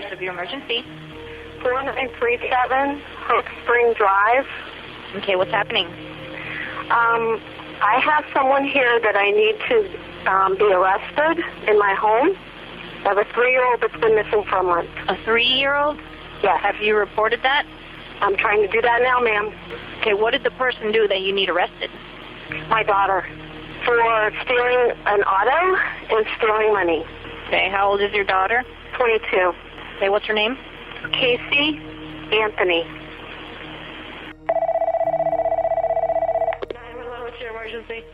What of your emergency? 4937 Hope Spring Drive. Okay, what's happening? I have someone here that I need to be arrested in my home. I have a 3-year-old that's been missing for a month. A 3-year-old? Yes. Have you reported that? I'm trying to do that now, ma'am. Okay, what did the person do that you need arrested? My daughter. For stealing an auto and stealing money. Okay, how old is your daughter? 22. Okay, what's her name? Caylee Anthony. 911, what's your emergency?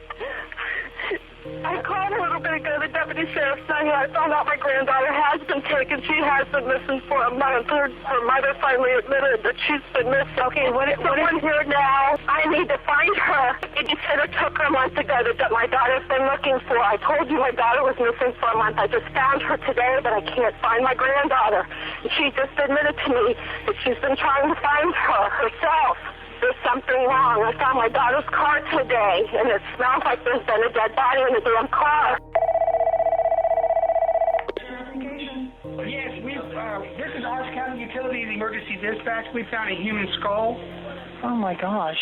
I called a little bit ago, the deputy sheriff's not here. I found out my granddaughter has been taken. She has been missing for a month. Her mother finally admitted that she's been missing. Okay, what is here now? I need to find her. It just said it took her a month ago that my daughter's been looking for. I told you my daughter was missing for a month. I just found her today, but I can't find my granddaughter. And she just admitted to me that she's been trying to find her herself. There's something wrong. I found my daughter's car today, and it smells like there's been a dead body in the damn car. Yes, this is Orange County Utilities Emergency Dispatch. We found a human skull. Oh my gosh.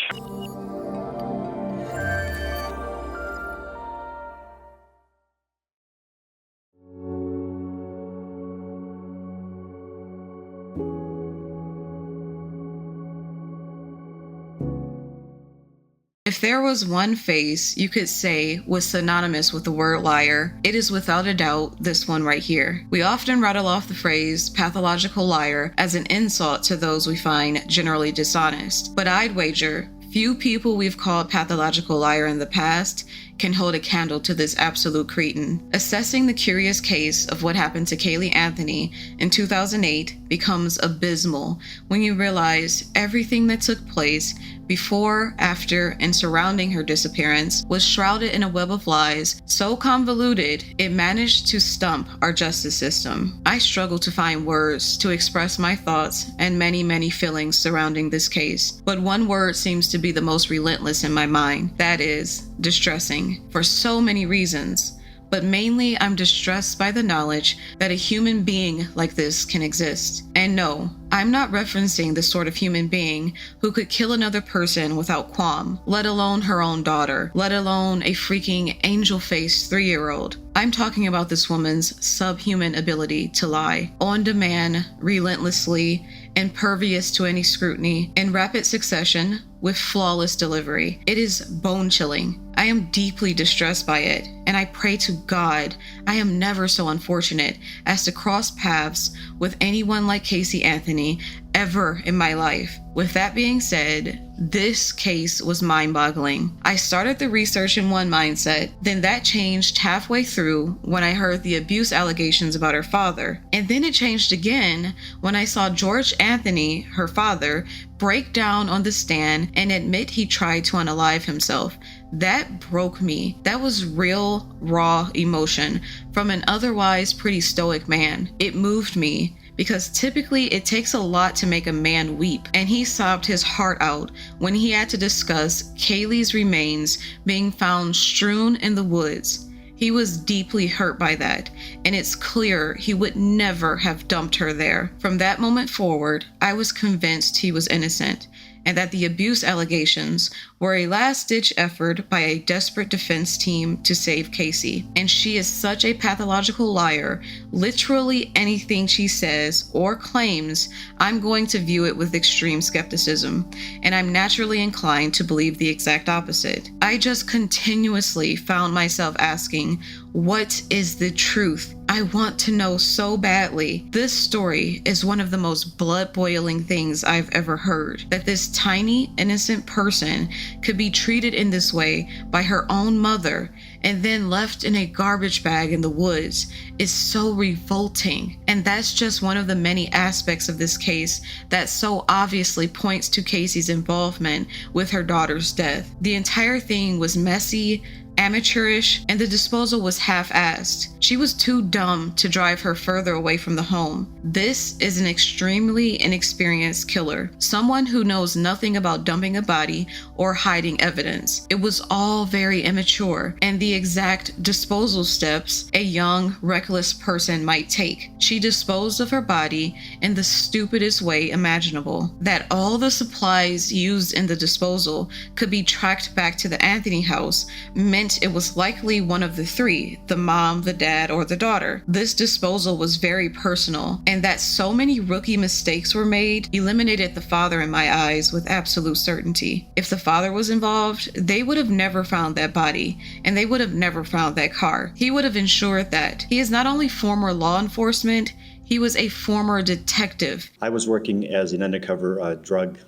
If there was one face you could say was synonymous with the word liar, it is without a doubt this one right here. We often rattle off the phrase pathological liar as an insult to those we find generally dishonest, but I'd wager few people we've called pathological liar in the past can hold a candle to this absolute cretin. Assessing the curious case of what happened to Caylee Anthony in 2008 becomes abysmal when you realize everything that took place before, after, and surrounding her disappearance was shrouded in a web of lies so convoluted it managed to stump our justice system. I struggle to find words to express my thoughts and many feelings surrounding this case, but one word seems to be the most relentless in my mind. That is distressing, for so many reasons. But mainly I'm distressed by the knowledge that a human being like this can exist. And no, I'm not referencing the sort of human being who could kill another person without qualm, let alone her own daughter, let alone a freaking angel-faced 3-year-old. I'm talking about this woman's subhuman ability to lie, on demand, relentlessly, impervious to any scrutiny, in rapid succession, with flawless delivery. It is bone-chilling. I am deeply distressed by it, and I pray to God I am never so unfortunate as to cross paths with anyone like Caylee Anthony ever in my life. With that being said, this case was mind-boggling. I started the research in one mindset, then that changed halfway through when I heard the abuse allegations about her father. And then it changed again when I saw George Anthony, her father, break down on the stand and admit he tried to unalive himself. That broke me. That was real, raw emotion from an otherwise pretty stoic man. It moved me, because typically it takes a lot to make a man weep, and he sobbed his heart out when he had to discuss Caylee's remains being found strewn in the woods. He was deeply hurt by that, and it's clear he would never have dumped her there. From that moment forward, I was convinced he was innocent, and that the abuse allegations were a last-ditch effort by a desperate defense team to save Caylee. And she is such a pathological liar. Literally anything she says or claims, I'm going to view it with extreme skepticism, and I'm naturally inclined to believe the exact opposite. I just continuously found myself asking, what is the truth? I want to know so badly. This story is one of the most blood-boiling things I've ever heard. That this tiny, innocent person could be treated in this way by her own mother and then left in a garbage bag in the woods is so revolting. And that's just one of the many aspects of this case that so obviously points to Caylee's involvement with her daughter's death. The entire thing was messy, amateurish, and the disposal was half-assed. She was too dumb to drive her further away from the home. This is an extremely inexperienced killer, someone who knows nothing about dumping a body or hiding evidence. It was all very immature and the exact disposal steps a young, reckless person might take. She disposed of her body in the stupidest way imaginable. That all the supplies used in the disposal could be tracked back to the Anthony house meant it was likely one of the three, the mom, the dad, or the daughter. This disposal was very personal, and that so many rookie mistakes were made eliminated the father in my eyes with absolute certainty. If the father was involved, they would have never found that body, and they would have never found that car. He would have ensured that. He is not only former law enforcement, he was a former detective. I was working as an undercover drug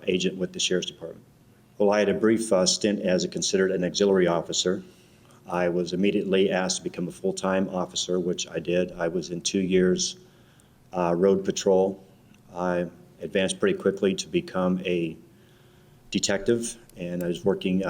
agent with the Sheriff's Department. Well, I had a brief stint as considered an auxiliary officer. I was immediately asked to become a full-time officer, which I did. I was in 2 years road patrol. I advanced pretty quickly to become a detective, and I was working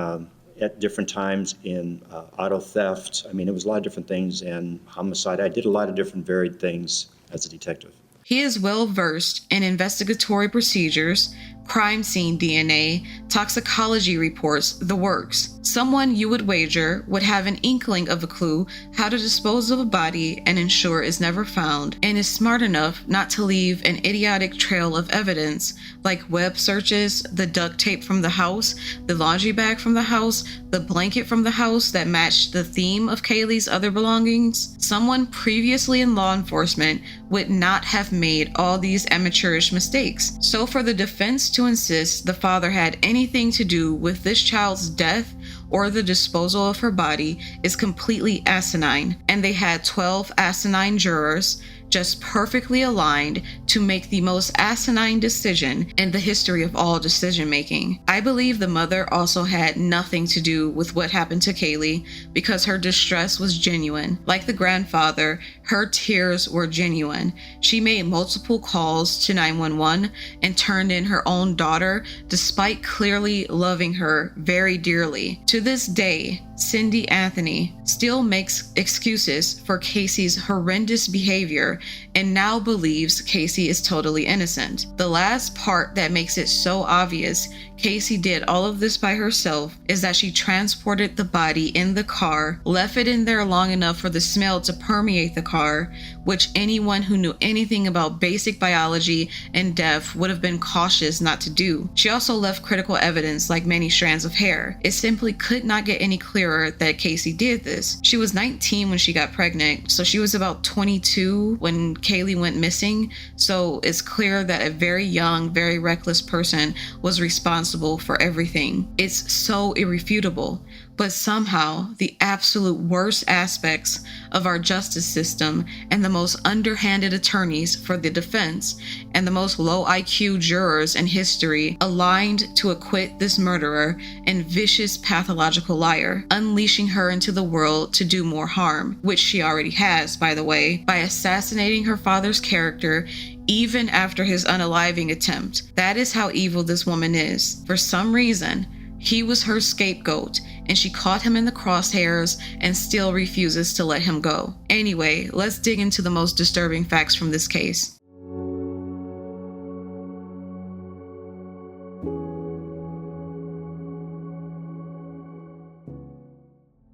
at different times in auto theft. I mean, it was a lot of different things, and homicide. I did a lot of different varied things as a detective. He is well versed in investigatory procedures, crime scene DNA, toxicology reports, the works. Someone you would wager would have an inkling of a clue how to dispose of a body and ensure it's never found, and is smart enough not to leave an idiotic trail of evidence like web searches, the duct tape from the house, the laundry bag from the house, the blanket from the house that matched the theme of Caylee's other belongings. Someone previously in law enforcement would not have made all these amateurish mistakes. So for the defense to insist the father had anything to do with this child's death or the disposal of her body is completely asinine, and they had 12 asinine jurors just perfectly aligned to make the most asinine decision in the history of all decision making. I believe the mother also had nothing to do with what happened to Caylee because her distress was genuine. Like the grandfather, her tears were genuine. She made multiple calls to 911 and turned in her own daughter despite clearly loving her very dearly. To this day, Caylee Anthony still makes excuses for Casey's horrendous behavior and now believes Casey is totally innocent. The last part that makes it so obvious Casey did all of this by herself is that she transported the body in the car, left it in there long enough for the smell to permeate the car, which anyone who knew anything about basic biology and death would have been cautious not to do. She also left critical evidence like many strands of hair. It simply could not get any clearer that Casey did this. She was 19 when she got pregnant, so she was about 22 when Caylee went missing, so it's clear that a very young, very reckless person was responsible for everything. It's so irrefutable. But somehow, the absolute worst aspects of our justice system and the most underhanded attorneys for the defense and the most low IQ jurors in history aligned to acquit this murderer and vicious pathological liar, unleashing her into the world to do more harm, which she already has, by the way, by assassinating her father's character even after his unaliving attempt. That is how evil this woman is. For some reason, he was her scapegoat, and she caught him in the crosshairs and still refuses to let him go. Anyway, let's dig into the most disturbing facts from this case.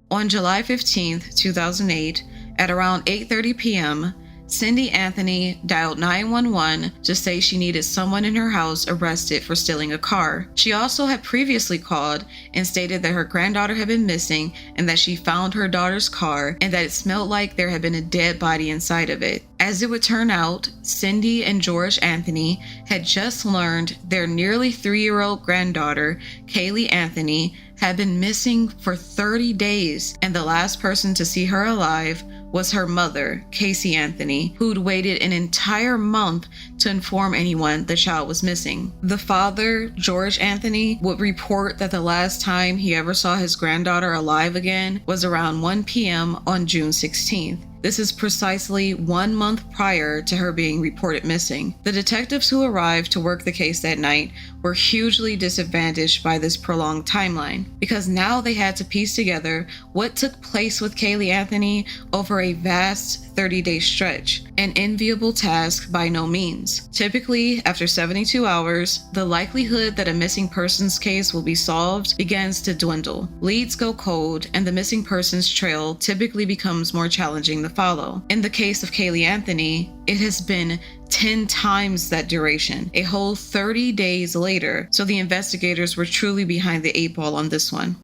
On July 15th, 2008, at around 8:30 p.m., Caylee Anthony dialed 911 to say she needed someone in her house arrested for stealing a car. She also had previously called and stated that her granddaughter had been missing and that she found her daughter's car and that it smelled like there had been a dead body inside of it. As it would turn out, Cindy and George Anthony had just learned their nearly 3-year-old granddaughter, Caylee Anthony, had been missing for 30 days, and the last person to see her alive was her mother, Caylee Anthony, who'd waited an entire month to inform anyone the child was missing. The father, George Anthony, would report that the last time he ever saw his granddaughter alive again was around 1 p.m. on June 16th. This is precisely 1 month prior to her being reported missing. The detectives who arrived to work the case that night were hugely disadvantaged by this prolonged timeline, because now they had to piece together what took place with Caylee Anthony over a vast 30-day stretch, an enviable task by no means. Typically, after 72 hours, the likelihood that a missing persons case will be solved begins to dwindle. Leads go cold, and the missing persons trail typically becomes more challenging to follow. In the case of Caylee Anthony, it has been 10 times that duration, a whole 30 days later, so the investigators were truly behind the 8 ball on this one.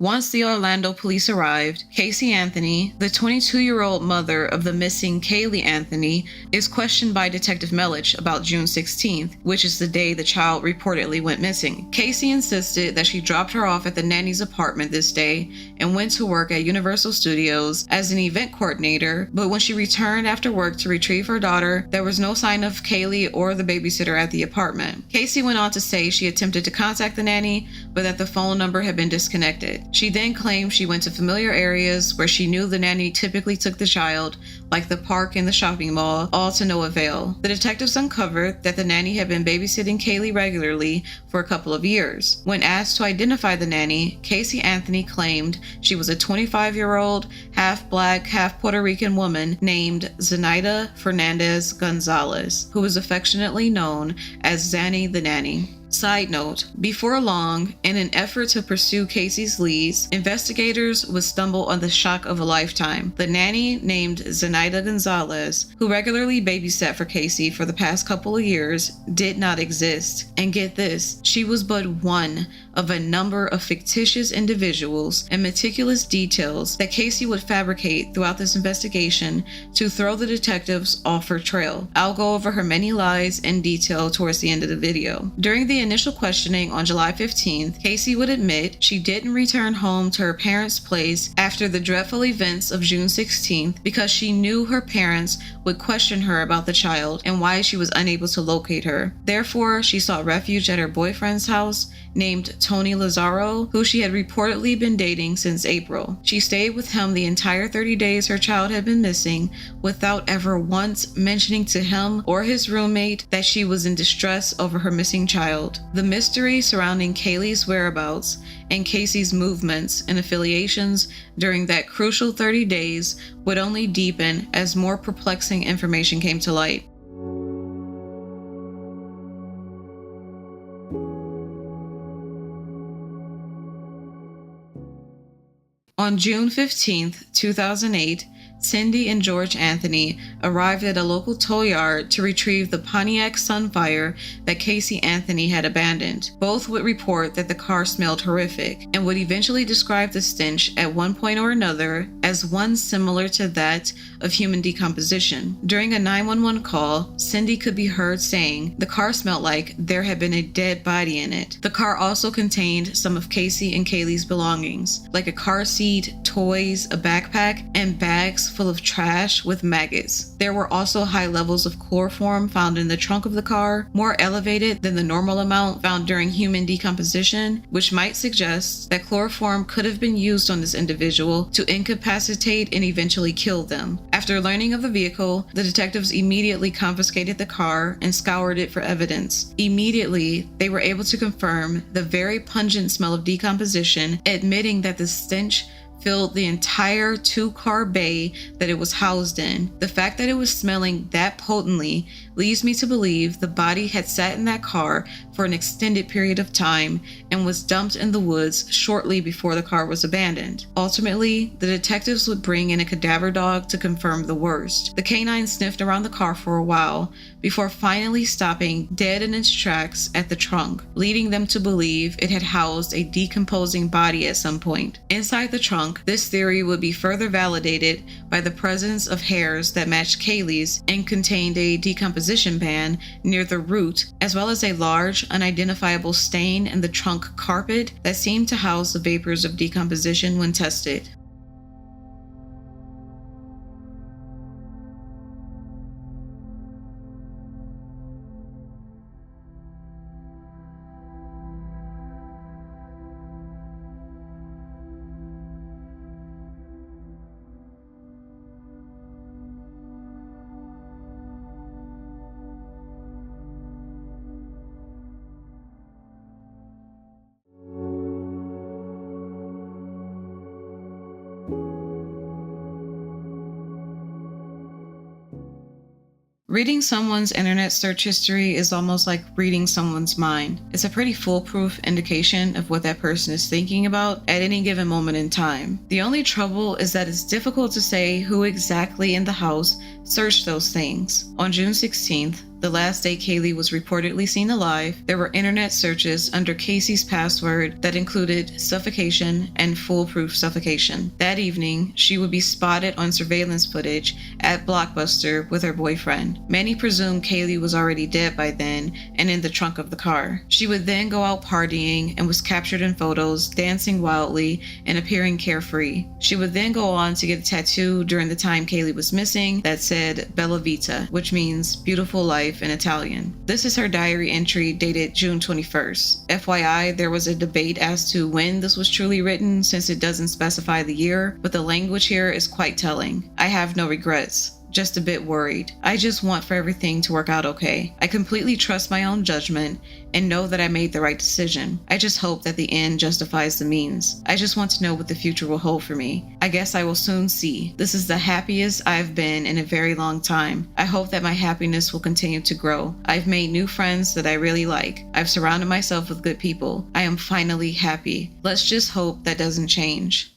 Once the Orlando police arrived, Casey Anthony, the 22-year-old mother of the missing Caylee Anthony, is questioned by Detective Melich about June 16th, which is the day the child reportedly went missing. Casey insisted that she dropped her off at the nanny's apartment this day and went to work at Universal Studios as an event coordinator, but when she returned after work to retrieve her daughter, there was no sign of Caylee or the babysitter at the apartment. Casey went on to say she attempted to contact the nanny, but that the phone number had been disconnected. She then claimed she went to familiar areas where she knew the nanny typically took the child, like the park and the shopping mall, all to no avail. The detectives uncovered that the nanny had been babysitting Caylee regularly for a couple of years. When asked to identify the nanny, Casey Anthony claimed she was a 25-year-old, half-black, half-Puerto Rican woman named Zenaida Fernandez Gonzalez, who was affectionately known as Zanny the Nanny. Side note, before long, in an effort to pursue Casey's leads, investigators would stumble on the shock of a lifetime. The nanny named Zenaida Gonzalez, who regularly babysat for Casey for the past couple of years, did not exist. And get this, she was but one of a number of fictitious individuals and meticulous details that Casey would fabricate throughout this investigation to throw the detectives off her trail. I'll go over her many lies in detail towards the end of the video. During the initial questioning on July 15th, Casey would admit she didn't return home to her parents' place after the dreadful events of June 16th because she knew her parents would question her about the child and why she was unable to locate her. Therefore, she sought refuge at her boyfriend's house named Tony Lazaro, who she had reportedly been dating since April. She stayed with him the entire 30 days her child had been missing without ever once mentioning to him or his roommate that she was in distress over her missing child. The mystery surrounding Caylee's whereabouts and Casey's movements and affiliations during that crucial 30 days would only deepen as more perplexing information came to light. On June 15th, 2008, Cindy and George Anthony arrived at a local tow yard to retrieve the Pontiac Sunfire that Casey Anthony had abandoned. Both would report that the car smelled horrific and would eventually describe the stench at one point or another as one similar to that of human decomposition. During a 911 call, Cindy could be heard saying the car smelled like there had been a dead body in it. The car also contained some of Casey and Caylee's belongings, like a car seat, toys, a backpack, and bags full of trash with maggots. There were also high levels of chloroform found in the trunk of the car, more elevated than the normal amount found during human decomposition, which might suggest that chloroform could have been used on this individual to incapacitate and eventually kill them. After learning of the vehicle, the detectives immediately confiscated the car and scoured it for evidence. Immediately, they were able to confirm the very pungent smell of decomposition, admitting that the stench filled the entire two-car bay that it was housed in. The fact that it was smelling that potently leads me to believe the body had sat in that car for an extended period of time and was dumped in the woods shortly before the car was abandoned. Ultimately, the detectives would bring in a cadaver dog to confirm the worst. The canine sniffed around the car for a while before finally stopping dead in its tracks at the trunk, leading them to believe it had housed a decomposing body at some point. Inside the trunk, this theory would be further validated by the presence of hairs that matched Caylee's and contained a decomposition band near the root, as well as a large, unidentifiable stain in the trunk carpet that seemed to house the vapors of decomposition when tested. Reading someone's internet search history is almost like reading someone's mind. It's a pretty foolproof indication of what that person is thinking about at any given moment in time. The only trouble is that it's difficult to say who exactly in the house searched those things. On June 16th, the last day Caylee was reportedly seen alive, there were internet searches under Casey's password that included suffocation and foolproof suffocation. That evening, she would be spotted on surveillance footage at Blockbuster with her boyfriend. Many presume Caylee was already dead by then and in the trunk of the car. She would then go out partying and was captured in photos, dancing wildly and appearing carefree. She would then go on to get a tattoo during the time Caylee was missing that said Bella Vita, which means beautiful life in Italian. This is her diary entry dated June 21st. FYI, there was a debate as to when this was truly written since it doesn't specify the year, but the language here is quite telling. I have no regrets. Just a bit worried. I just want for everything to work out okay. I completely trust my own judgment and know that I made the right decision. I just hope that the end justifies the means. I just want to know what the future will hold for me. I guess I will soon see. This is the happiest I've been in a very long time. I hope that my happiness will continue to grow. I've made new friends that I really like. I've surrounded myself with good people. I am finally happy. Let's just hope that doesn't change.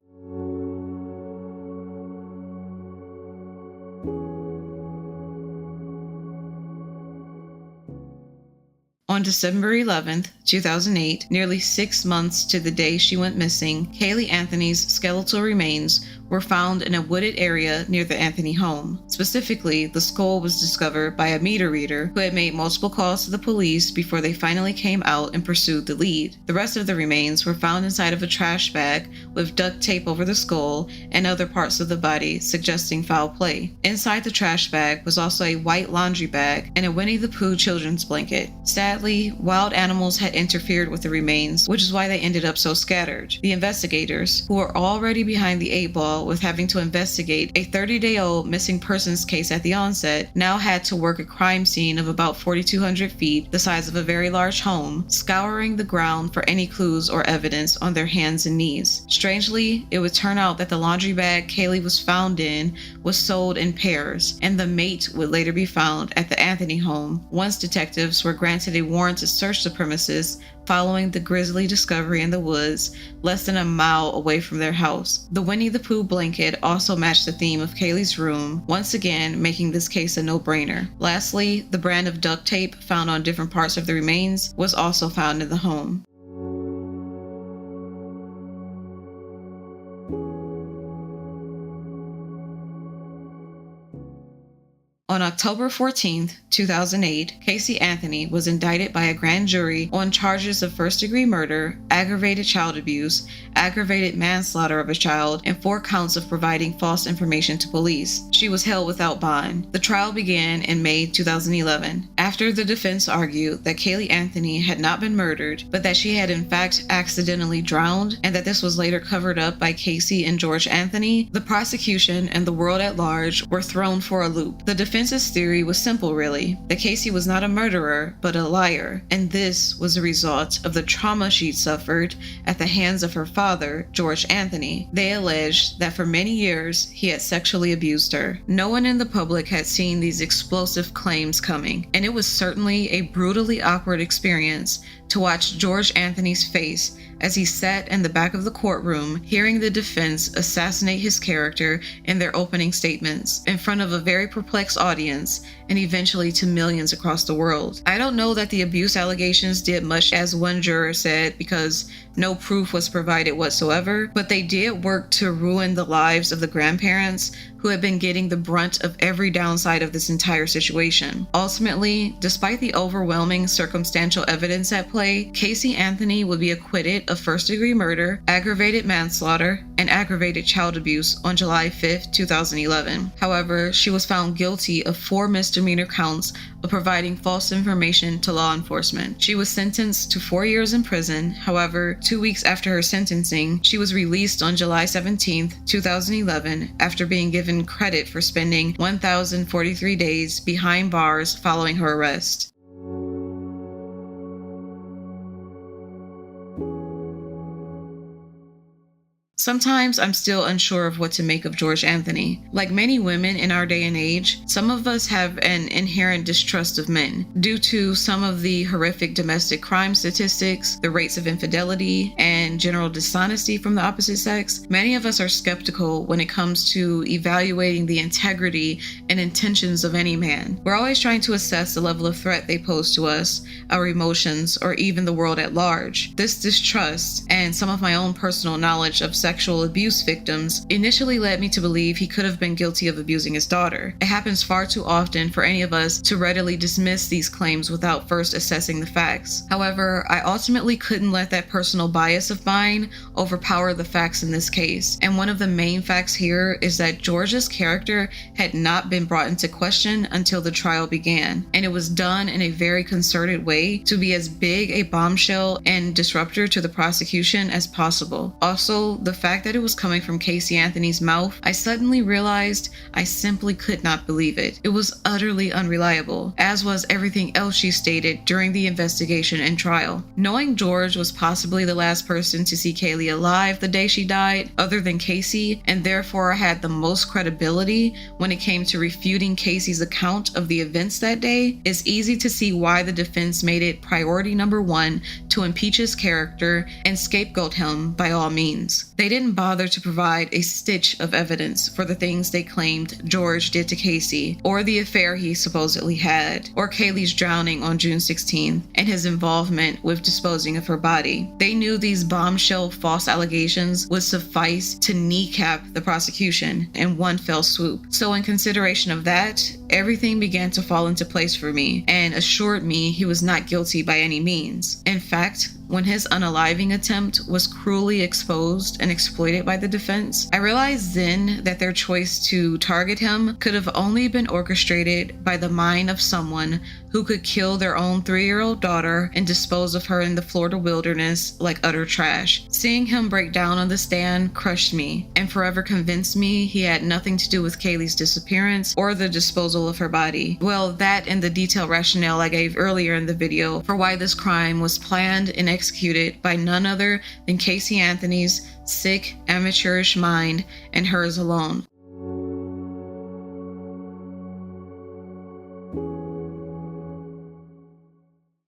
On December 11th, 2008, nearly 6 months to the day she went missing, Caylee Anthony's skeletal remains were found in a wooded area near the Anthony home. Specifically, the skull was discovered by a meter reader who had made multiple calls to the police before they finally came out and pursued the lead. The rest of the remains were found inside of a trash bag with duct tape over the skull and other parts of the body, suggesting foul play. Inside the trash bag was also a white laundry bag and a Winnie the Pooh children's blanket. Sadly, wild animals had interfered with the remains, which is why they ended up so scattered. The investigators, who were already behind the 8-ball with having to investigate a 30-day-old missing persons case at the onset, now had to work a crime scene of about 4,200 feet, the size of a very large home, scouring the ground for any clues or evidence on their hands and knees. Strangely, it would turn out that the laundry bag Caylee was found in was sold in pairs, and the mate would later be found at the Anthony home once detectives were granted a warrant to search the premises following the grisly discovery in the woods less than a mile away from their house. The Winnie the Pooh blanket also matched the theme of Caylee's room, once again making this case a no-brainer. Lastly, the brand of duct tape found on different parts of the remains was also found in the home. On October 14, 2008, Caylee Anthony was indicted by a grand jury on charges of first-degree murder, aggravated child abuse, aggravated manslaughter of a child, and 4 counts of providing false information to police. She was held without bond. The trial began in May 2011, after the defense argued that Caylee Anthony had not been murdered, but that she had in fact accidentally drowned, and that this was later covered up by Casey and George Anthony. The prosecution and the world at large were thrown for a loop. The defense's theory was simple, really, that Casey was not a murderer, but a liar, and this was a result of the trauma she'd suffered at the hands of her father, George Anthony. They alleged that for many years he had sexually abused her. No one in the public had seen these explosive claims coming, and it was certainly a brutally awkward experience to watch George Anthony's face as he sat in the back of the courtroom, hearing the defense assassinate his character in their opening statements in front of a very perplexed audience and eventually to millions across the world. I don't know that the abuse allegations did much, as one juror said, because no proof was provided whatsoever, but they did work to ruin the lives of the grandparents who had been getting the brunt of every downside of this entire situation. Ultimately, despite the overwhelming circumstantial evidence at play, Caylee Anthony would be acquitted of first-degree murder, aggravated manslaughter, and aggravated child abuse on July 5, 2011. However, she was found guilty of 4 misdemeanor counts of providing false information to law enforcement. She was sentenced to 4 years in prison. However, 2 weeks after her sentencing, she was released on July 17, 2011, after being given credit for spending 1,043 days behind bars following her arrest. Sometimes I'm still unsure of what to make of George Anthony. Like many women in our day and age, some of us have an inherent distrust of men due to some of the horrific domestic crime statistics, the rates of infidelity, and general dishonesty from the opposite sex. Many of us are skeptical when it comes to evaluating the integrity and intentions of any man. We're always trying to assess the level of threat they pose to us, our emotions, or even the world at large. This distrust and some of my own personal knowledge of sexual abuse victims initially led me to believe he could have been guilty of abusing his daughter. It happens far too often for any of us to readily dismiss these claims without first assessing the facts. However, I ultimately couldn't let that personal bias of mine overpower the facts in this case. And one of the main facts here is that George's character had not been brought into question until the trial began. And it was done in a very concerted way to be as big a bombshell and disruptor to the prosecution as possible. Also, the fact that it was coming from Caylee Anthony's mouth, I suddenly realized I simply could not believe it. It was utterly unreliable, as was everything else she stated during the investigation and trial. Knowing George was possibly the last person to see Caylee alive the day she died, other than Casey, and therefore had the most credibility when it came to refuting Casey's account of the events that day, it's easy to see why the defense made it priority number one to impeach his character and scapegoat him by all means. They didn't bother to provide a stitch of evidence for the things they claimed George did to Casey, or the affair he supposedly had, or Caylee's drowning on June 16th, and his involvement with disposing of her body. They knew these bombshell false allegations would suffice to kneecap the prosecution in one fell swoop. So in consideration of that, everything began to fall into place for me and assured me he was not guilty by any means. In fact, when his unaliving attempt was cruelly exposed and exploited by the defense, I realized then that their choice to target him could have only been orchestrated by the mind of someone who could kill their own 3-year-old daughter and dispose of her in the Florida wilderness like utter trash. Seeing him break down on the stand crushed me and forever convinced me he had nothing to do with Caylee's disappearance or the disposal of her body. Well, that and the detailed rationale I gave earlier in the video for why this crime was planned and executed by none other than Caylee Anthony's sick, amateurish mind and hers alone.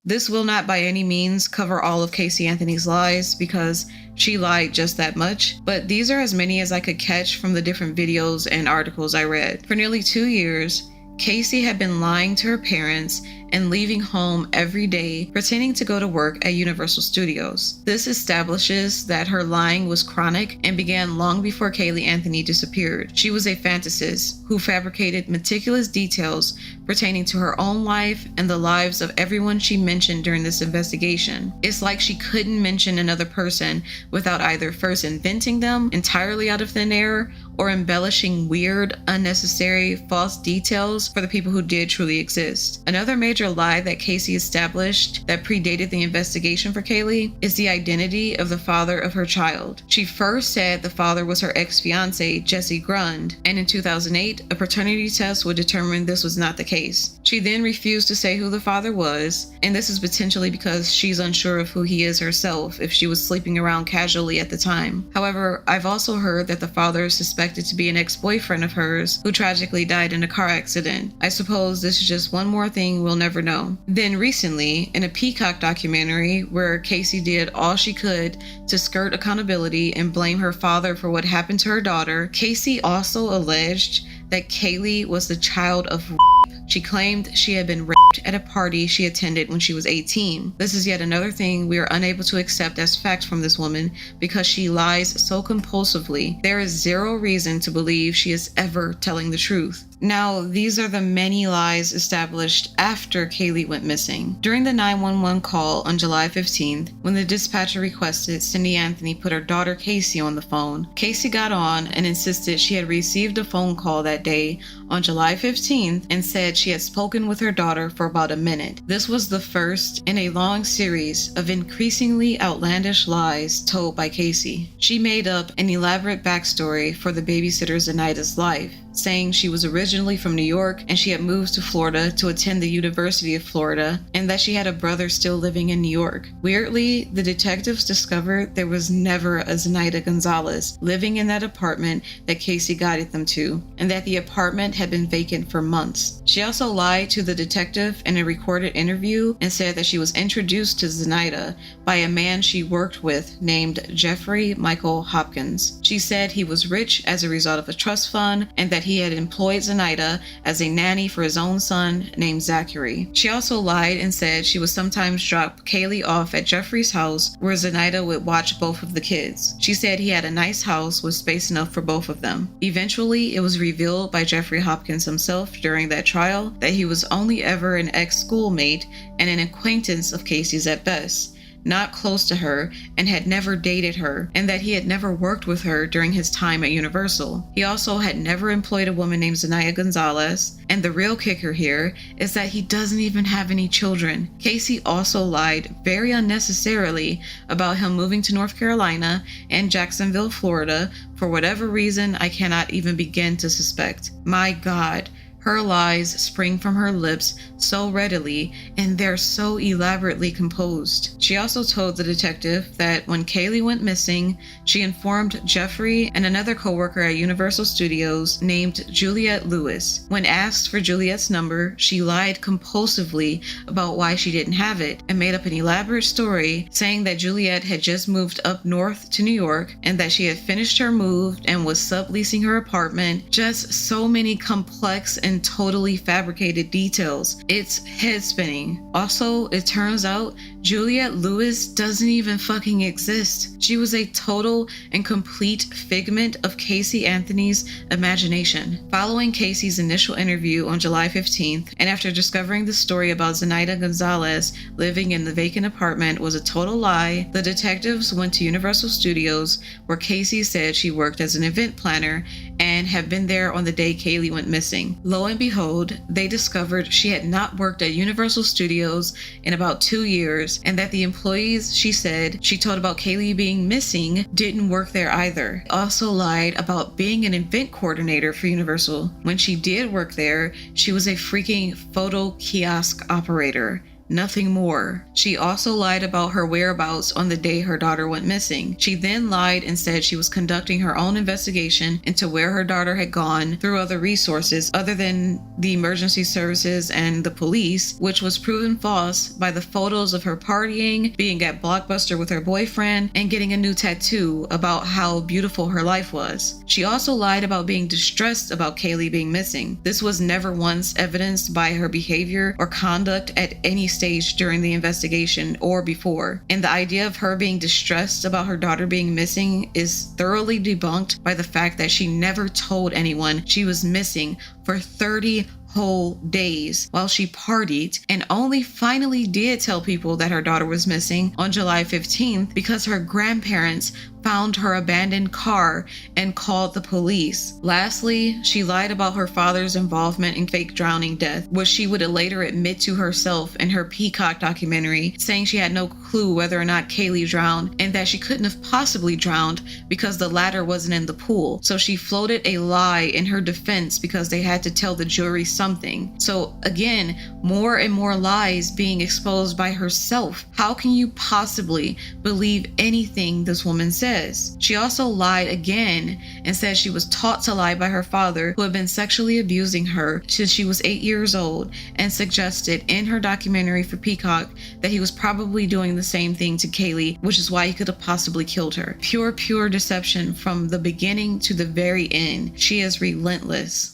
This will not by any means cover all of Caylee Anthony's lies because she lied just that much, but these are as many as I could catch from the different videos and articles I read. For nearly 2 years, Caylee had been lying to her parents and leaving home every day, pretending to go to work at Universal Studios. This establishes that her lying was chronic and began long before Caylee Anthony disappeared. She was a fantasist who fabricated meticulous details pertaining to her own life and the lives of everyone she mentioned during this investigation. It's like she couldn't mention another person without either first inventing them entirely out of thin air or embellishing weird, unnecessary, false details for the people who did truly exist. Another major lie that Caylee established that predated the investigation for Caylee is the identity of the father of her child. She first said the father was her ex-fiance, Jesse Grund, and in 2008, a paternity test would determine this was not the case. She then refused to say who the father was, and this is potentially because she's unsure of who he is herself if she was sleeping around casually at the time. However, I've also heard that the father is suspected to be an ex-boyfriend of hers who tragically died in a car accident. I suppose this is just one more thing we'll never know. Then recently, in a Peacock documentary where Caylee did all she could to skirt accountability and blame her father for what happened to her daughter, Caylee also alleged that Caylee was the child of rape. She claimed she had been raped at a party she attended when she was 18. This is yet another thing we are unable to accept as facts from this woman because she lies so compulsively. There is zero reason to believe she is ever telling the truth. Now, these are the many lies established after Caylee went missing. During the 911 call on July 15th, when the dispatcher requested Cindy Anthony put her daughter Casey on the phone, Casey got on and insisted she had received a phone call that day on July 15th and said she had spoken with her daughter for about a minute. This was the first in a long series of increasingly outlandish lies told by Casey. She made up an elaborate backstory for the babysitter Zenaida's life, saying she was originally from New York and she had moved to Florida to attend the University of Florida, and that she had a brother still living in New York. Weirdly, the detectives discovered there was never a Zenaida Gonzalez living in that apartment that Casey guided them to, and that the apartment had been vacant for months. She also lied to the detective in a recorded interview and said that she was introduced to Zenaida by a man she worked with named Jeffrey Michael Hopkins. She said he was rich as a result of a trust fund and that he had employed Zenaida as a nanny for his own son named Zachary. She also lied and said she would sometimes drop Caylee off at Jeffrey's house where Zenaida would watch both of the kids. She said he had a nice house with space enough for both of them. Eventually, it was revealed by Jeffrey Hopkins himself during that trial that he was only ever an ex-schoolmate and an acquaintance of Casey's at best, not close to her, and had never dated her, and that he had never worked with her during his time at Universal. He also had never employed a woman named Zenaida Gonzalez, and the real kicker here is that he doesn't even have any children. Casey also lied very unnecessarily about him moving to North Carolina and Jacksonville, Florida, for whatever reason I cannot even begin to suspect. My God. Her lies spring from her lips so readily, and they're so elaborately composed. She also told the detective that when Caylee went missing, she informed Jeffrey and another coworker at Universal Studios named Juliette Lewis. When asked for Juliette's number, she lied compulsively about why she didn't have it and made up an elaborate story saying that Juliette had just moved up north to New York and that she had finished her move and was subleasing her apartment. Just so many complex and totally fabricated details. It's head spinning. Also, it turns out Juliette Lewis doesn't even fucking exist. She was a total and complete figment of Caylee Anthony's imagination. Following Casey's initial interview on July 15th, and after discovering the story about Zenaida Gonzalez living in the vacant apartment was a total lie, the detectives went to Universal Studios, where Casey said she worked as an event planner and had been there on the day Caylee went missing. Lo and behold, they discovered she had not worked at Universal Studios in about 2 years, and that the employees she said she told about Caylee being missing didn't work there either. Also lied about being an event coordinator for Universal. When she did work there, she was a freaking photo kiosk operator. Nothing more. She also lied about her whereabouts on the day her daughter went missing. She then lied and said she was conducting her own investigation into where her daughter had gone through other resources other than the emergency services and the police, which was proven false by the photos of her partying, being at Blockbuster with her boyfriend, and getting a new tattoo about how beautiful her life was. She also lied about being distressed about Caylee being missing. This was never once evidenced by her behavior or conduct at any stage during the investigation or before. And the idea of her being distressed about her daughter being missing is thoroughly debunked by the fact that she never told anyone she was missing for 30 whole days while she partied, and only finally did tell people that her daughter was missing on July 15th because her grandparents found her abandoned car and called the police. Lastly, she lied about her father's involvement in fake drowning death, which she would later admit to herself in her Peacock documentary, saying she had no clue whether or not Caylee drowned and that she couldn't have possibly drowned because the ladder wasn't in the pool. So she floated a lie in her defense because they had to tell the jury something. So again, more and more lies being exposed by herself. How can you possibly believe anything this woman says? She also lied again and said she was taught to lie by her father, who had been sexually abusing her since she was 8 years old, and suggested in her documentary for Peacock that he was probably doing the same thing to Caylee, which is why he could have possibly killed her. Pure deception from the beginning to the very end. She is relentless.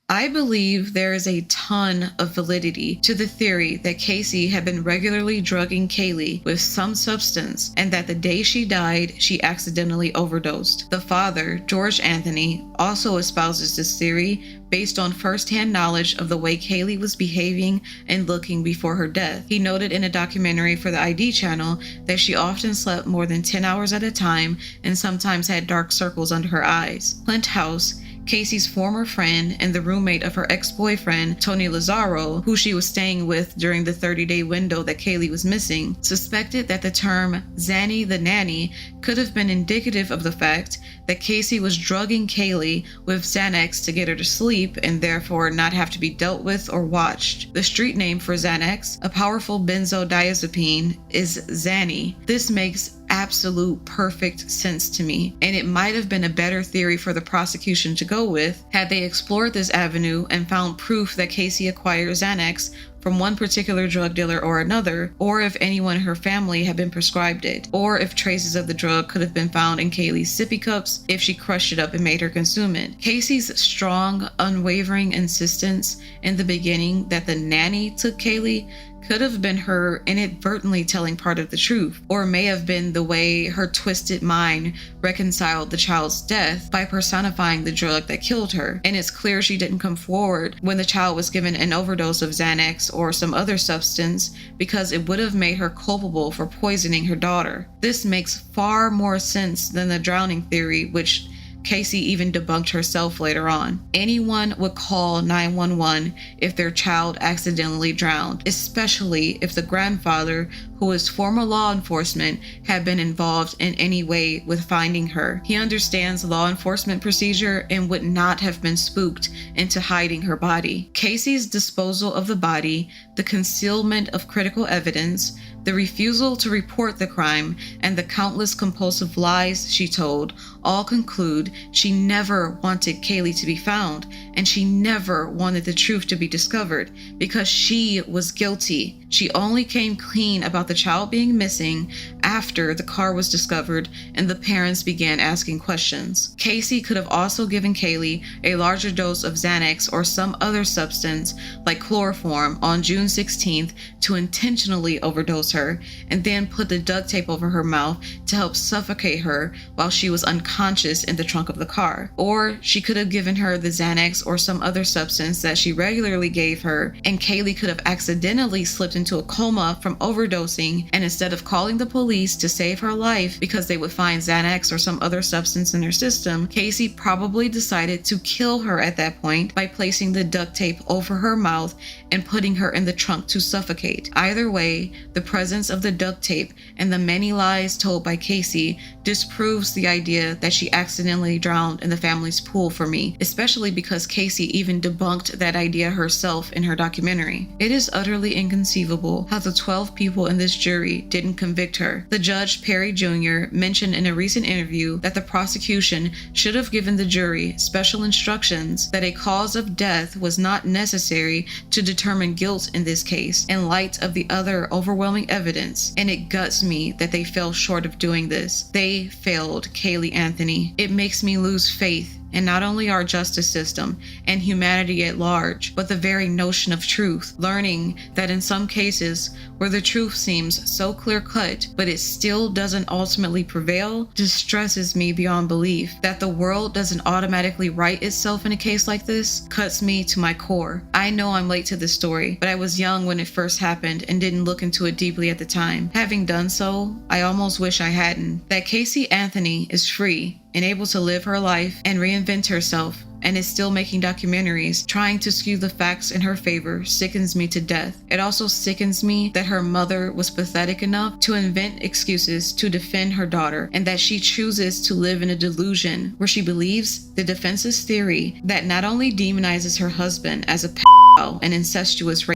I believe there is a ton of validity to the theory that Casey had been regularly drugging Caylee with some substance and that the day she died, she accidentally overdosed. The father, George Anthony, also espouses this theory based on first-hand knowledge of the way Caylee was behaving and looking before her death. He noted in a documentary for the ID channel that she often slept more than 10 hours at a time and sometimes had dark circles under her eyes. Clint House, Casey's former friend and the roommate of her ex-boyfriend, Tony Lazzaro, who she was staying with during the 30-day window that Caylee was missing, suspected that the term Zanny the Nanny could have been indicative of the fact that Casey was drugging Caylee with Xanax to get her to sleep and therefore not have to be dealt with or watched. The street name for Xanax, a powerful benzodiazepine, is Zanny. This makes absolute perfect sense to me, and it might have been a better theory for the prosecution to go with had they explored this avenue and found proof that Casey acquired Xanax from one particular drug dealer or another, or if anyone in her family had been prescribed it, or if traces of the drug could have been found in Caylee's sippy cups if she crushed it up and made her consume it. Casey's strong, unwavering insistence in the beginning that the nanny took Caylee could have been her inadvertently telling part of the truth, or may have been the way her twisted mind reconciled the child's death by personifying the drug that killed her. And it's clear she didn't come forward when the child was given an overdose of Xanax or some other substance, because it would have made her culpable for poisoning her daughter. This makes far more sense than the drowning theory, which Casey even debunked herself later on. Anyone would call 911 if their child accidentally drowned, especially if the grandfather, who is former law enforcement, had been involved in any way with finding her. He understands law enforcement procedure and would not have been spooked into hiding her body. Casey's disposal of the body, the concealment of critical evidence, the refusal to report the crime, and the countless compulsive lies she told all conclude she never wanted Caylee to be found, and she never wanted the truth to be discovered because she was guilty. She only came clean about the child being missing after the car was discovered and the parents began asking questions. Casey could have also given Caylee a larger dose of Xanax or some other substance like chloroform on June 16th to intentionally overdose her, and then put the duct tape over her mouth to help suffocate her while she was unconscious in the trunk of the car. Or she could have given her the Xanax or some other substance that she regularly gave her, and Caylee could have accidentally slipped into a coma from overdosing, and instead of calling the police to save her life because they would find Xanax or some other substance in her system, Casey probably decided to kill her at that point by placing the duct tape over her mouth and putting her in the trunk to suffocate. Either way, the presence of the duct tape and the many lies told by Casey disproves the idea that she accidentally drowned in the family's pool for me, especially because Casey even debunked that idea herself in her documentary. It is utterly inconceivable how the 12 people in this jury didn't convict her. The judge, Perry Jr., mentioned in a recent interview that the prosecution should have given the jury special instructions that a cause of death was not necessary to determine guilt in this case, in light of the other overwhelming evidence, and it guts me that they fell short of doing this. They failed Caylee Anthony. It makes me lose faith in not only our justice system and humanity at large, but the very notion of truth. Learning that in some cases where the truth seems so clear-cut, but it still doesn't ultimately prevail, distresses me beyond belief. That the world doesn't automatically right itself in a case like this cuts me to my core. I know I'm late to this story, but I was young when it first happened and didn't look into it deeply at the time. Having done so, I almost wish I hadn't. That Caylee Anthony is free and able to live her life and reinvent herself, and is still making documentaries trying to skew the facts in her favor, sickens me to death. It also sickens me that her mother was pathetic enough to invent excuses to defend her daughter, and that she chooses to live in a delusion where she believes the defense's theory that not only demonizes her husband as a pedophile and incestuous rapist,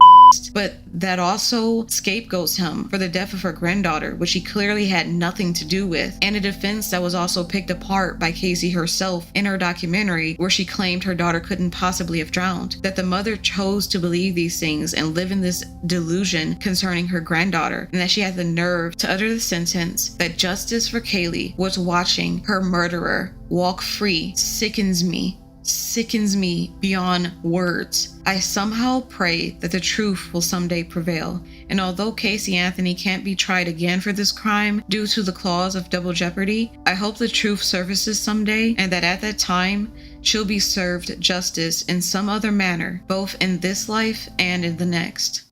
but that also scapegoats him for the death of her granddaughter, which he clearly had nothing to do with, and a defense that was also picked apart by Casey herself in her documentary, where she claimed her daughter couldn't possibly have drowned. That the mother chose to believe these things and live in this delusion concerning her granddaughter, and that she had the nerve to utter the sentence that justice for Caylee was watching her murderer walk free sickens me beyond words. I somehow pray that the truth will someday prevail, and although Caylee Anthony can't be tried again for this crime due to the clause of double jeopardy, I hope the truth surfaces someday, and that at that time she'll be served justice in some other manner, both in this life and in the next.